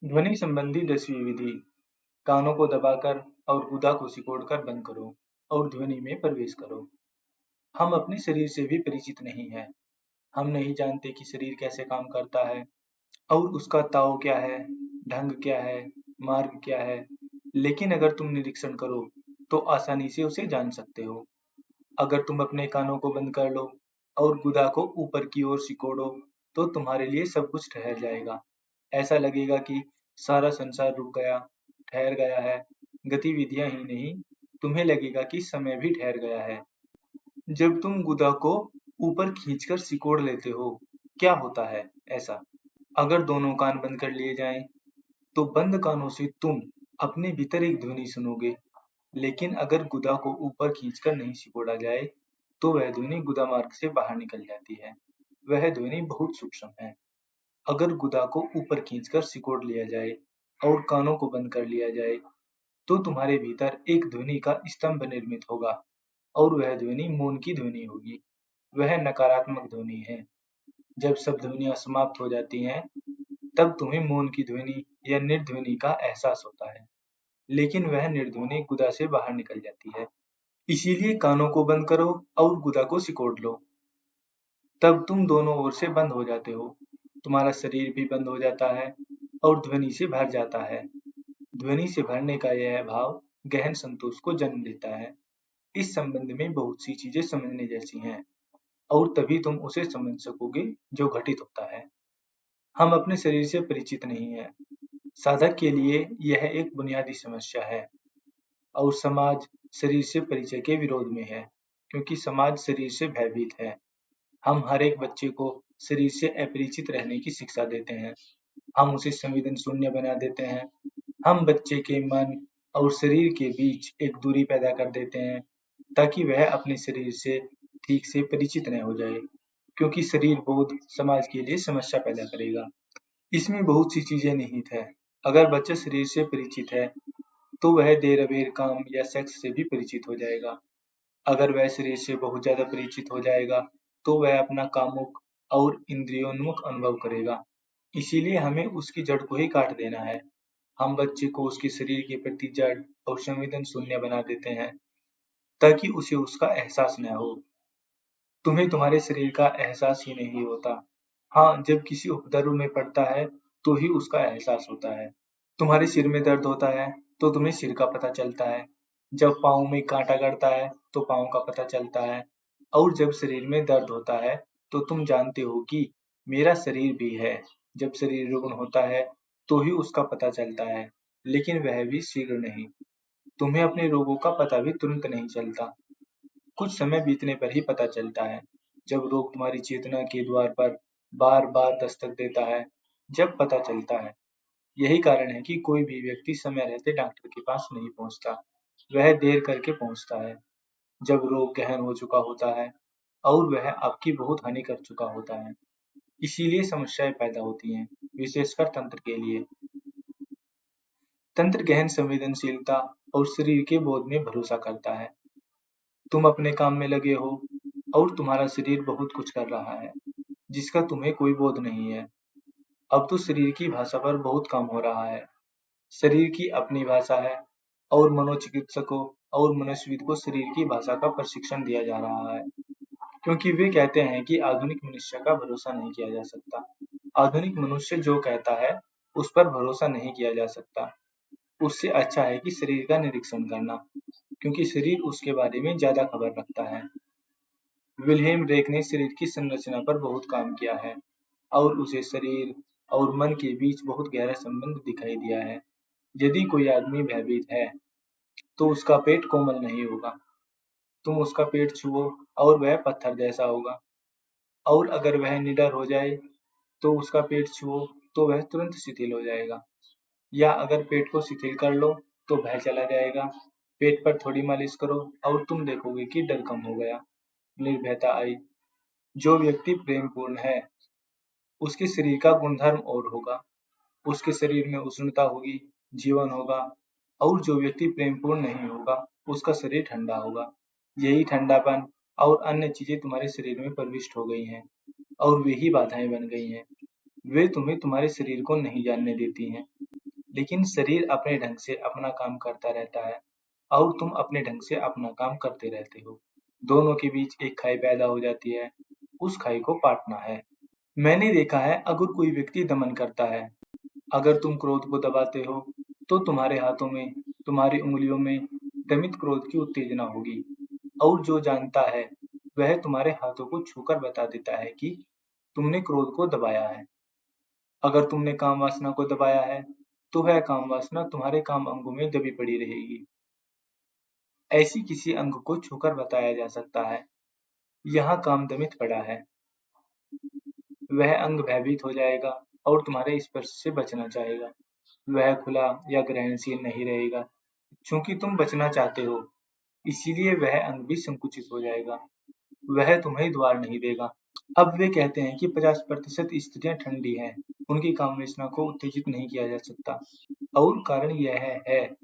ध्वनि संबंधी 10वीं विधि। कानों को दबाकर और गुदा को सिकोड़कर बंद करो और ध्वनि में प्रवेश करो। हम अपने शरीर से भी परिचित नहीं हैं। हम नहीं जानते कि शरीर कैसे काम करता है और उसका ताव क्या है, ढंग क्या है, मार्ग क्या है। लेकिन अगर तुम निरीक्षण करो तो आसानी से उसे जान सकते हो। अगर तुम अपने कानों को बंद कर लो और गुदा को ऊपर की ओर सिकोड़ो तो तुम्हारे लिए सब कुछ ठहर जाएगा। ऐसा लगेगा कि सारा संसार रुक गया, ठहर गया है। गतिविधियां ही नहीं, तुम्हें लगेगा कि समय भी ठहर गया है। जब तुम गुदा को ऊपर खींचकर सिकोड़ लेते हो, क्या होता है ऐसा? अगर दोनों कान बंद कर लिए जाएं, तो बंद कानों से तुम अपने भीतर एक ध्वनि सुनोगे। लेकिन अगर गुदा को ऊपर खींचकर नहीं सिकोड़ा जाए, तो वह ध्वनि गुदा मार्ग से बाहर निकल जाती है। वह ध्वनि बहुत सूक्ष्म है। अगर गुदा को ऊपर खींचकर सिकोड़ लिया जाए और कानों को बंद कर लिया जाए, तो तुम्हारे भीतर एक ध्वनि का स्तंभ निर्मित होगा और वह ध्वनि मौन की ध्वनि होगी। वह नकारात्मक ध्वनि है। जब सब ध्वनियां समाप्त हो जाती हैं, तब तुम्हें मौन की ध्वनि या निर्ध्वनि का एहसास होता है। लेकिन वह निर्ध्वनि गुदा से बाहर निकल जाती है। इसीलिए कानों को बंद करो और गुदा को सिकोड़ लो। तब तुम दोनों ओर से बंद हो जाते हो। तुम्हारा शरीर भी बंद हो जाता है और ध्वनि से भर जाता है। ध्वनि से भरने का यह भाव गहन संतोष को जन्म देता है। इस संबंध में बहुत सी चीजें समझने जैसी हैं और तभी तुम उसे समझ सकोगे जो घटित होता है। हम अपने शरीर से परिचित नहीं हैं। साधक के लिए यह एक बुनियादी समस्या है और समाज शरीर से परिचय के विरोध में है, क्योंकि समाज शरीर से भयभीत है। हम हर एक बच्चे को शरीर से अपरिचित रहने की शिक्षा देते हैं। हम उसे संवेदन शून्य बना देते हैं। हम बच्चे के मन और शरीर के बीच एक दूरी पैदा कर देते हैं ताकि वह अपने शरीर से ठीक से परिचित न हो जाए, क्योंकि शरीर बोध समाज के लिए समस्या पैदा करेगा। इसमें बहुत सी चीजें निहित है। अगर बच्चा शरीर से परिचित है, तो वह देर अबेर काम या सेक्स से भी परिचित हो जाएगा। अगर वह शरीर से बहुत ज्यादा परिचित हो जाएगा, तो वह अपना कामुक और इंद्रियोन्मुख अनुभव करेगा। इसीलिए हमें उसकी जड़ को ही काट देना है। हम बच्चे को उसके शरीर के प्रति जड़ और संवेदन शून्य बना देते हैं ताकि उसे उसका एहसास न हो। तुम्हें तुम्हारे शरीर का एहसास ही नहीं होता। हाँ, जब किसी उपद्रव में पड़ता है तो ही उसका एहसास होता है। तुम्हारे सिर में दर्द होता है तो तुम्हें सिर का पता चलता है। जब पाँव में कांटा गड़ता है तो पाँव का पता चलता है। और जब शरीर में दर्द होता है तो तुम जानते हो कि मेरा शरीर भी है। जब शरीर रुग्ण होता है तो ही उसका पता चलता है, लेकिन वह भी शीघ्र नहीं। तुम्हें अपने रोगों का पता भी तुरंत नहीं चलता। कुछ समय बीतने पर ही पता चलता है। जब रोग तुम्हारी चेतना के द्वार पर बार बार दस्तक देता है, जब पता चलता है। यही कारण है कि कोई भी व्यक्ति समय रहते डॉक्टर के पास नहीं पहुंचता। वह देर करके पहुंचता है, जब रोग गहन हो चुका होता है और वह आपकी बहुत हानि कर चुका होता है। इसीलिए समस्याएं पैदा होती हैं, विशेषकर तंत्र के लिए। तंत्र गहन संवेदनशीलता और शरीर के बोध में भरोसा करता है। तुम अपने काम में लगे हो और तुम्हारा शरीर बहुत कुछ कर रहा है, जिसका तुम्हें कोई बोध नहीं है। अब तो शरीर की भाषा पर बहुत काम हो रहा है। शरीर की अपनी भाषा है और मनोचिकित्सकों और मनस्विद को शरीर की भाषा का प्रशिक्षण दिया जा रहा है, क्योंकि वे कहते हैं कि आधुनिक मनुष्य का भरोसा नहीं किया जा सकता। आधुनिक मनुष्य जो कहता है, उस पर भरोसा नहीं किया जा सकता। उससे अच्छा है कि शरीर का निरीक्षण करना, क्योंकि शरीर उसके बारे में ज्यादा खबर रखता है। विल्हेम रेक ने शरीर की संरचना पर बहुत काम किया है और उसे शरीर और मन के बीच बहुत गहरा संबंध दिखाई दिया है। यदि कोई आदमी भयभीत है, तो उसका पेट कोमल नहीं होगा। तुम उसका पेट छुओ और वह पत्थर जैसा होगा। और अगर वह निडर हो जाए, तो उसका पेट छुओ तो वह तुरंत शिथिल हो जाएगा। या अगर पेट को शिथिल कर लो, तो भय चला जाएगा। पेट पर थोड़ी मालिश करो और तुम देखोगे कि डर कम हो गया, निर्भयता आई। जो व्यक्ति प्रेमपूर्ण है, उसके शरीर का गुणधर्म और होगा। उसके शरीर में उष्णता होगी, जीवन होगा। और जो व्यक्ति प्रेमपूर्ण नहीं होगा, उसका शरीर ठंडा होगा। यही ठंडापन और अन्य चीजें तुम्हारे शरीर में प्रविष्ट हो गई हैं और वे ही बाधाएं बन गई हैं। वे तुम्हें तुम्हारे शरीर को नहीं जानने देती हैं। लेकिन शरीर अपने ढंग से अपना काम करता रहता है और तुम अपने ढंग से अपना काम करते रहते हो। दोनों के बीच एक खाई पैदा हो जाती है, उस खाई को पाटना है। मैंने देखा है अगर कोई व्यक्ति दमन करता है, अगर तुम क्रोध को दबाते हो, तो तुम्हारे हाथों में, तुम्हारी उँगलियों में दमित क्रोध की उत्तेजना होगी और जो जानता है, वह तुम्हारे हाथों को छूकर बता देता है कि तुमने क्रोध को दबाया है। अगर तुमने काम वासना को दबाया है, तो वह काम वासना तुम्हारे काम अंगों में दबी पड़ी रहेगी। ऐसी किसी अंग को छूकर बताया जा सकता है, यहाँ काम दमित पड़ा है। वह अंग भयभीत हो जाएगा और तुम्हारे स्पर्श से बचना चाहेगा। वह खुला या ग्रहणशील नहीं रहेगा। चूंकि तुम बचना चाहते हो, इसीलिए वह अंग भी संकुचित हो जाएगा। वह तुम्हें द्वार नहीं देगा। अब वे कहते हैं कि 50% स्त्रियां ठंडी हैं, उनकी कामवासना को उत्तेजित नहीं किया जा सकता। और कारण यह है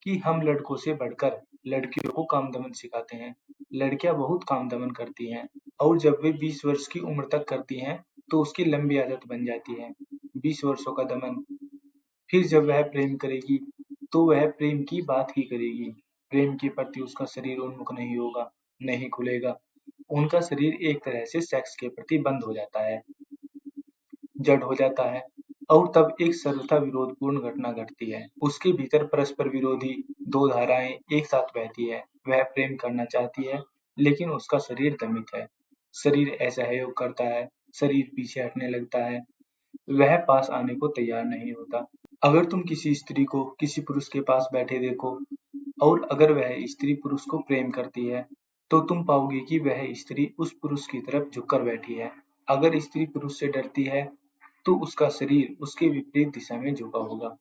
कि हम लड़कों से बढ़कर लड़कियों को काम दमन सिखाते हैं। लड़कियां बहुत काम दमन करती हैं और जब वे 20 वर्ष की उम्र तक करती हैं, तो उसकी लंबी आदत बन जाती है। 20 वर्षों का दमन। फिर जब वह प्रेम करेगी, तो वह प्रेम की बात ही करेगी। प्रेम के प्रति उसका शरीर उन्मुख नहीं होगा, नहीं खुलेगा। उनका शरीर एक तरह से सेक्स के प्रति बंद हो जाता है, जड़ हो जाता है और तब एक सर्वथा विरोधपूर्ण घटना घटती है। उसके भीतर परस्पर विरोधी दो धाराएं एक साथ बहती है। वह प्रेम करना चाहती है, लेकिन उसका शरीर दमित है। शरीर असहयोग करता है, शरीर पीछे हटने लगता है, वह पास आने को तैयार नहीं होता। अगर तुम किसी स्त्री को किसी पुरुष के पास बैठे देखो और अगर वह स्त्री पुरुष को प्रेम करती है, तो तुम पाओगे कि वह स्त्री उस पुरुष की तरफ झुककर बैठी है। अगर स्त्री पुरुष से डरती है, तो उसका शरीर उसके विपरीत दिशा में झुका होगा।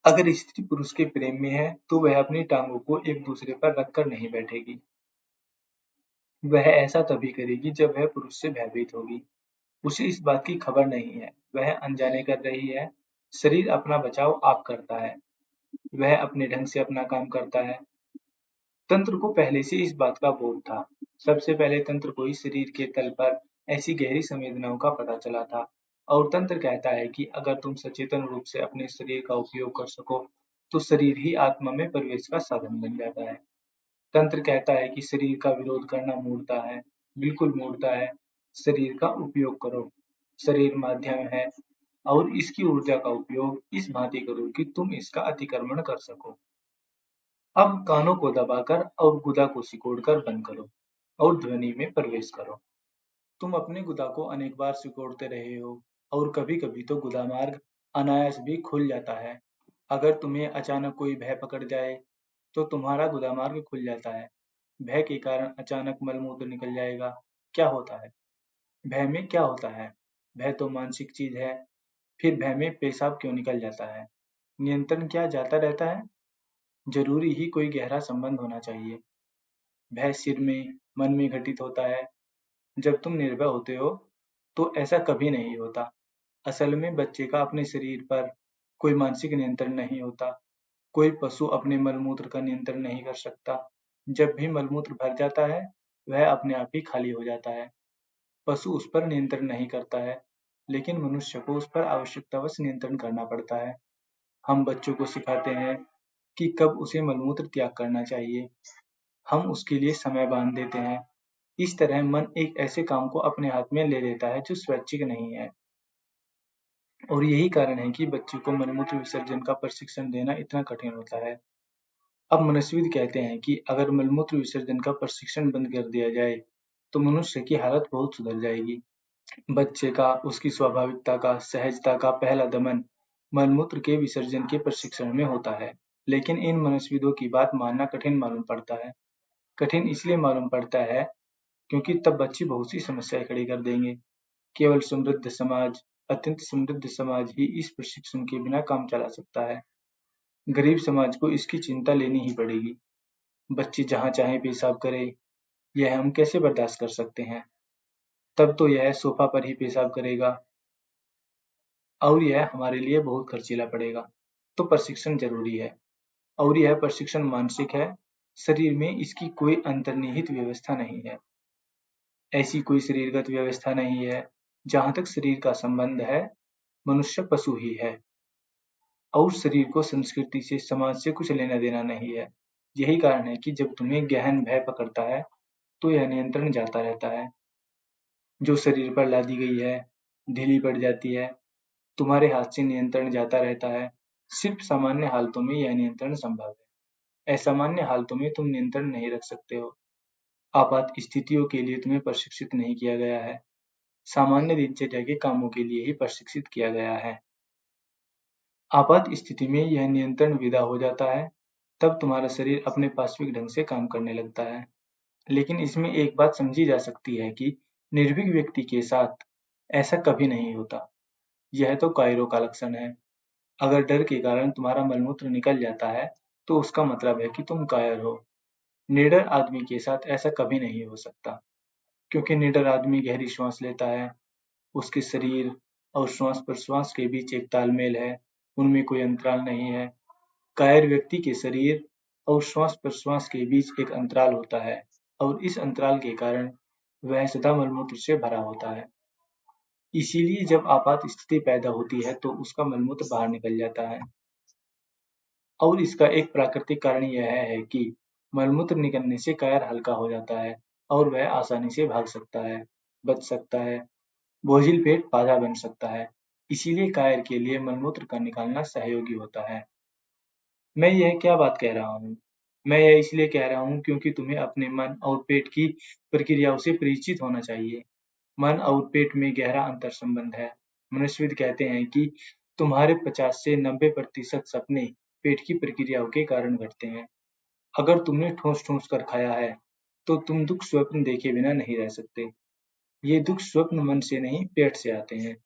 अगर स्त्री पुरुष के प्रेम में है, तो वह अपनी टांगों को एक दूसरे पर रखकर नहीं बैठेगी। वह ऐसा तभी करेगी जब वह पुरुष से भयभीत होगी। उसे इस बात की खबर नहीं है, वह अनजाने कर रही है। शरीर अपना बचाव आप करता है, वह अपने ढंग से अपना काम करता है। तंत्र को पहले से इस बात का बोध था। सबसे पहले तंत्र को इस शरीर के तल पर ऐसी गहरी संवेदनाओं का पता चला था और तंत्र कहता है कि अगर तुम सचेतन रूप से अपने शरीर का उपयोग कर सको, तो शरीर ही आत्मा में प्रवेश का साधन बन जाता है। तंत्र कहता है कि शरीर का विरोध करना मूर्खता है, बिल्कुल मूर्खता है। शरीर का उपयोग करो। शरीर माध्यम है और इसकी ऊर्जा का उपयोग इस भांति करो कि तुम इसका अतिक्रमण कर सको। अब कानों को दबाकर और गुदा को सिकोड़कर बंद करो और ध्वनि में प्रवेश करो। तुम अपने गुदा को अनेक बार सिकोड़ते रहे हो और कभी-कभी तो गुदा मार्ग अनायास भी खुल जाता है। अगर तुम्हें अचानक कोई भय पकड़ जाए, तो तुम्हारा गुदा मार्ग खुल जाता है। भय के कारण अचानक मलमूत्र निकल जाएगा। क्या होता है? भय में क्या होता है? भय तो मानसिक चीज है। फिर भय में पेशाब क्यों निकल जाता है? नियंत्रण क्या जाता रहता है? जरूरी ही कोई गहरा संबंध होना चाहिए। भय सिर में, मन में घटित होता है। जब तुम निर्भय होते हो, तो ऐसा कभी नहीं होता। असल में बच्चे का अपने शरीर पर कोई मानसिक नियंत्रण नहीं होता। कोई पशु अपने मलमूत्र का नियंत्रण नहीं कर सकता। जब भी मलमूत्र भर जाता है, वह अपने आप ही खाली हो जाता है। पशु उस पर नियंत्रण नहीं करता है, लेकिन मनुष्य को उस पर आवश्यकतावश नियंत्रण करना पड़ता है। हम बच्चों को सिखाते हैं कि कब उसे मलमूत्र त्याग करना चाहिए। हम उसके लिए समय बांध देते हैं। इस तरह मन एक ऐसे काम को अपने हाथ में ले लेता है जो स्वैच्छिक नहीं है। और यही कारण है कि बच्चे को मलमूत्र विसर्जन का प्रशिक्षण देना इतना कठिन होता है। अब मनस्विद कहते हैं कि अगर मलमूत्र विसर्जन का प्रशिक्षण बंद कर दिया जाए, तो मनुष्य की हालत बहुत सुधर जाएगी। बच्चे का, उसकी स्वाभाविकता का, सहजता का पहला दमन मलमूत्र के विसर्जन के प्रशिक्षण में होता है। लेकिन इन मनस्विदों की बात मानना कठिन मालूम पड़ता है। कठिन इसलिए मालूम पड़ता है क्योंकि तब बच्चे बहुत सी समस्याएं खड़ी कर देंगे। केवल समृद्ध समाज, अत्यंत समृद्ध समाज ही इस प्रशिक्षण के बिना काम चला सकता है। गरीब समाज को इसकी चिंता लेनी ही पड़ेगी। बच्चे जहाँ चाहे पेशाब करे, यह हम कैसे बर्दाश्त कर सकते हैं? तब तो यह सोफा पर ही पेशाब करेगा और यह हमारे लिए बहुत खर्चीला पड़ेगा। तो प्रशिक्षण जरूरी है और यह प्रशिक्षण मानसिक है। शरीर में इसकी कोई अंतर्निहित व्यवस्था नहीं है। ऐसी कोई शरीरगत व्यवस्था नहीं है। जहाँ तक शरीर का संबंध है, मनुष्य पशु ही है और शरीर को संस्कृति से, समाज से कुछ लेना देना नहीं है। यही कारण है कि जब तुम्हें गहन भय पकड़ता है, तो यह नियंत्रण जाता रहता है। जो शरीर पर लादी गई है, ढीली पड़ जाती है, तुम्हारे हाथ से नियंत्रण जाता रहता है। सिर्फ सामान्य हालतों में यह नियंत्रण संभव है। असामान्य हालतों में तुम नियंत्रण नहीं रख सकते हो। आपात स्थितियों के लिए तुम्हें प्रशिक्षित नहीं किया गया है। सामान्य दिनचर्या के कामों के लिए ही प्रशिक्षित किया गया है। आपात स्थिति में यह नियंत्रण विदा हो जाता है, तब तुम्हारा शरीर अपने पाश्विक ढंग से काम करने लगता है। लेकिन इसमें एक बात समझी जा सकती है कि निर्भीक व्यक्ति के साथ ऐसा कभी नहीं होता। यह तो कायरो का लक्षण है। अगर डर के कारण तुम्हारा मलमूत्र निकल जाता है, तो उसका मतलब है कि तुम कायर हो। निडर आदमी के साथ ऐसा कभी नहीं हो सकता, क्योंकि निडर आदमी गहरी श्वास लेता है। उसके शरीर और श्वास-प्रश्वास के बीच एक तालमेल है, उनमें कोई अंतराल नहीं है। कायर व्यक्ति के शरीर और श्वास-प्रश्वास के बीच एक अंतराल होता है और इस अंतराल के कारण वह सदा मलमूत्र से भरा होता है। इसीलिए जब आपात स्थिति पैदा होती है तो उसका मलमूत्र बाहर निकल जाता है। और इसका एक प्राकृतिक कारण यह है कि मलमूत्र निकलने से कायर हल्का हो जाता है और वह आसानी से भाग सकता है, बच सकता है, बोझिल पेट बाधा बन सकता है। इसीलिए कायर के लिए मलमूत्र का निकालना सहयोगी होता है। मैं यह क्या बात कह रहा हूँ? मैं यह इसलिए कह रहा हूँ क्योंकि तुम्हें अपने मन और पेट की प्रक्रियाओं से परिचित होना चाहिए। मन और पेट में गहरा अंतर संबंध है। मनुष्यविद कहते हैं कि तुम्हारे 50 से 90% सपने पेट की प्रक्रियाओं के कारण घटते हैं। अगर तुमने ठूस-ठूस कर खाया है, तो तुम दुःख स्वप्न देखे बिना नहीं रह सकते। ये दुःख स्वप्न मन से नहीं, पेट से आते हैं।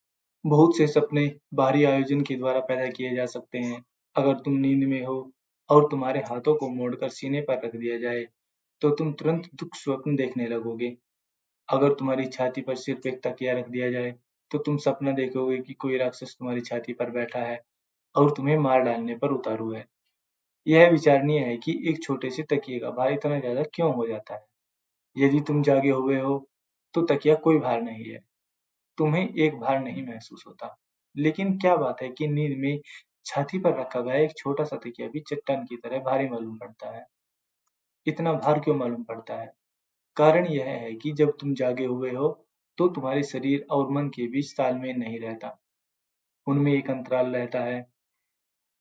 बहुत से सपने बाहरी आयोजन के द्वारा पैदा किए जा सकते हैं। अगर तुम नींद में हो और तुम्हारे हाथों को मोड़कर सीने पर रख दिया जाए, तो तुम तुरंत दुःख स्वप्न देखने लगोगे। अगर तुम्हारी छाती पर सिर्फ एक तकिया रख दिया जाए, तो तुम सपना देखोगे कि कोई राक्षस तुम्हारी छाती पर बैठा है और तुम्हें मार डालने पर उतारू है। यह विचारणीय है कि एक छोटे से तकिए का भार इतना ज़्यादा क्यों हो जाता है? यदि तुम जागे हुए हो, तो तकिया कोई भार नहीं है। तुम्हें एक भार नहीं महसूस होता। लेकिन क्या बात है कि नींद में छाती पर रखा गया एक छोटा-सा तकिया भी चट्टान की तरह भारी मालूम पड़ता है। इतना भार क्यों मालूम पड़ता है? कारण यह है कि जब तुम जागे हुए हो, तो तुम्हारे शरीर और मन के बीच तालमेल नहीं रहता। उनमें एक अंतराल रहता है।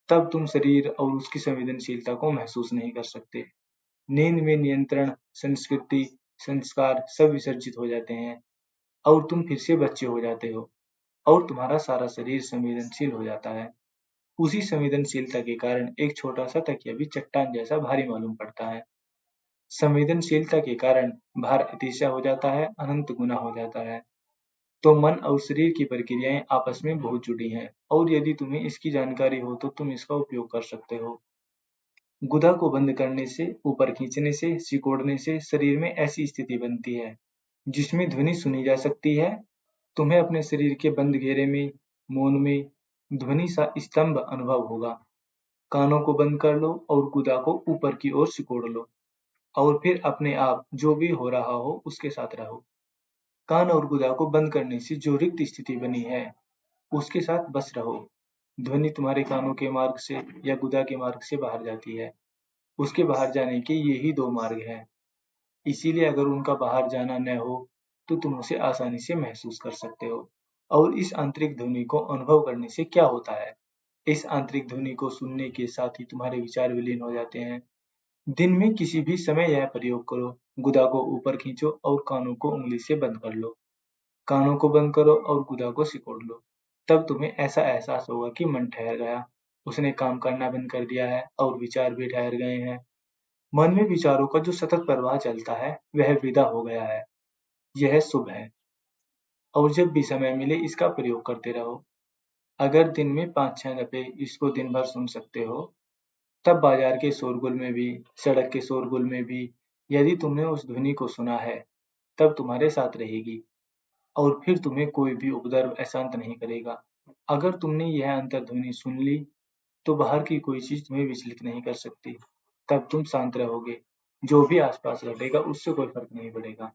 तब तुम शरीर और उसकी संवेदनशीलता को महसूस नहीं कर सकते। नींद में नियंत्रण, संस्कृति, संस्कार सब विसर्जित हो जाते हैं और तुम फिर से बच्चे हो जाते हो और तुम्हारा सारा शरीर संवेदनशील हो जाता है। उसी संवेदनशीलता के कारण एक छोटा-सा तकिया भी चट्टान जैसा भारी मालूम पड़ता है। संवेदनशीलता के कारण भार अतिशय हो जाता है, अनंत गुना हो जाता है। तो मन और शरीर की प्रक्रियाएँ आपस में बहुत जुड़ी हैं और यदि तुम्हें इसकी जानकारी हो तो तुम इसका उपयोग कर सकते हो। गुदा को बंद करने से, ऊपर खींचने से, सिकोड़ने से शरीर में ऐसी स्थिति बनती है, जिसमें ध्वनि सुनी जा सकती है। तुम्हें अपने शरीर के बंद घेरे में, मौन में, ध्वनि सा स्तंभ अनुभव होगा। कानों को बंद कर लो और गुदा को ऊपर की ओर सिकोड़ लो और फिर अपने आप जो भी हो रहा हो उसके साथ रहो। कान और गुदा को बंद करने से जो रिक्त स्थिति बनी है, उसके साथ बस रहो। ध्वनि तुम्हारे कानों के मार्ग से या गुदा के मार्ग से बाहर जाती है। उसके बाहर जाने के ये ही 2 मार्ग हैं। इसीलिए अगर उनका बाहर जाना न हो, तो तुम उसे आसानी से महसूस कर सकते हो। और इस आंतरिक ध्वनि को अनुभव करने से क्या होता है? इस आंतरिक ध्वनि को सुनने के साथ ही तुम्हारे विचार विलीन हो जाते हैं। दिन में किसी भी समय यह प्रयोग करो। गुदा को ऊपर खींचो और कानों को उँगली से बंद कर लो। कानों को बंद करो और गुदा को सिकोड़ लो। तब तुम्हें ऐसा एहसास होगा कि मन ठहर गया, उसने काम करना बंद कर दिया है और विचार भी ठहर गए हैं। मन में विचारों का जो सतत प्रवाह चलता है, वह विदा हो गया है। यह शुभ है और जब भी समय मिले इसका प्रयोग करते रहो। अगर दिन में 5-6 दफ़े इसको दिन भर सुन सकते हो, तब बाजार के शोरगुल में भी, सड़क के शोरगुल में भी यदि तुमने उस ध्वनि को सुना है, तब तुम्हारे साथ रहेगी और फिर तुम्हें कोई भी उपद्रव अशांत नहीं करेगा। अगर तुमने यह अंतर्ध्वनि सुन ली, तो बाहर की कोई चीज़ तुम्हें विचलित नहीं कर सकती। तब तुम शांत रहोगे। जो भी आस-पास घटेगा उससे कोई फ़र्क नहीं पड़ेगा।